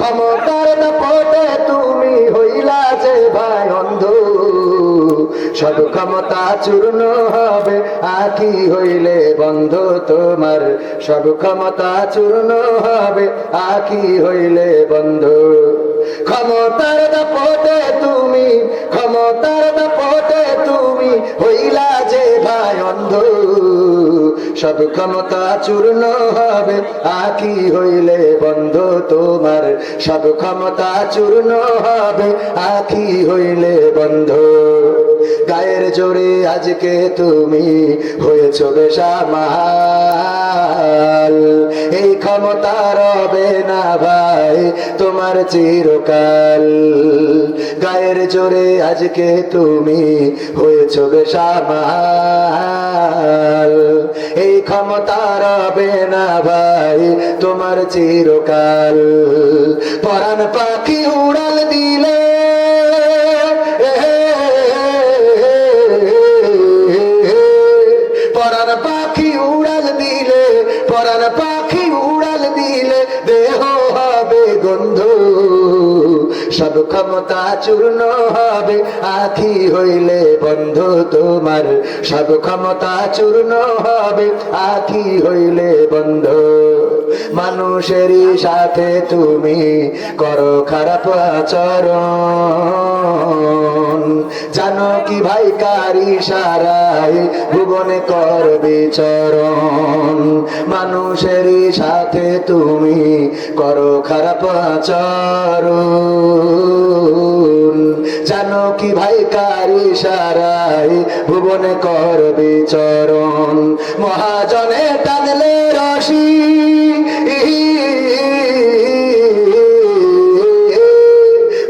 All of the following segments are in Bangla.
ক্ষমতার দাপটে তুমি হইলা যে ভাই অন্ধ, সব ক্ষমতা চূর্ণ হবে আঁখি হইলে বন্ধ তোমার, সব ক্ষমতা চূর্ণ হবে আঁখি হইলে বন্ধ। ক্ষমতার দাপটে তুমি, ক্ষমতার দাপটে তুমি হইলা যে ভাই অন্ধ, সব ক্ষমতা চূর্ণ হবে আঁখি হইলে বন্ধ তোমার, সব ক্ষমতা চূর্ণ হবে আঁখি হইলে বন্ধ। গায়ের জোরে আজকে তুমি হয়েছ বেসামাল, এই ক্ষমতা রবে না ভাই তোমার চিরকাল। গায়ের জোরে আজকে তুমি হয়েছ বেসামাল, এই ক্ষমতা রবে না ভাই তোমার চিরকাল। পরাণ পাখি উড়াল দিলে, পরাণ পাখি উড়াল দিলে, পরাণ পাখি উড়াল দিলে দেহ হবে গন্ধ, সব ক্ষমতা চূর্ণ হবে আঁখি হইলে বন্ধ তোমার, সব ক্ষমতা চূর্ণ হবে আঁখি হইলে বন্ধ। মানুষেরই সাথে তুমি করো খারাপ আচরণ, জানো কি ভাই কার ইশারায় ভুবনে কর বিচরণ। মানুষেরই সাথে তুমি করো খারাপ আচরণ, জানো কি ভাই কার ইশারায় ভুবনে কর বিচরণ। মহাজনে টানলে রশি,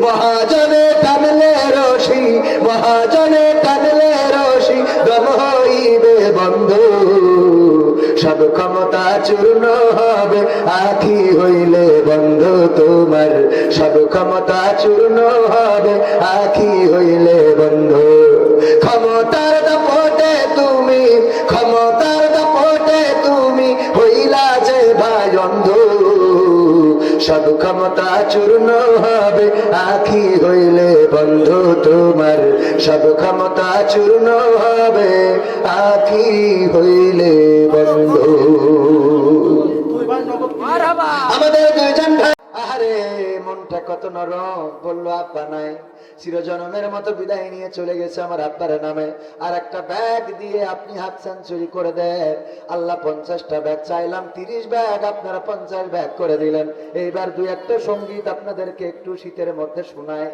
মহাজনে টানলে রশি, মহাজনে টানলে রশি দম হইবে বন্ধ, সব ক্ষমতা চূর্ণ হবে আঁখি হইলে বন্ধ তোমার, সব ক্ষমতা চূর্ণ হবে আঁখি হইলে বন্ধ। ক্ষমতার দাপটে তুমি, ক্ষমতার দাপটে তুমি হইলা যে ভাই অন্ধ, সব ক্ষমতা চূর্ণ হবে আঁখি হইলে বন্ধ তোমার, সব ক্ষমতা চূর্ণ হবে আঁখি হইলে বন্ধ। আমাদের দুইজন ভাই, আহারে মনটা কত নরম, বললো আব্বা নাই, চিরজনমের মতো বিদায় নিয়ে চলে গেছে আমার আব্বার নামে। আর একটা ব্যাগ দিয়ে আপনি হাফ সেঞ্চুরি করে দেন। আল্লাহ 50টা ব্যাগ চাইলাম, 30 ব্যাগ, আপনারা 50 ব্যাগ করে দিলেন। এইবার দুই একটা সঙ্গীত আপনাদেরকে একটু শীতের মধ্যে শোনায়।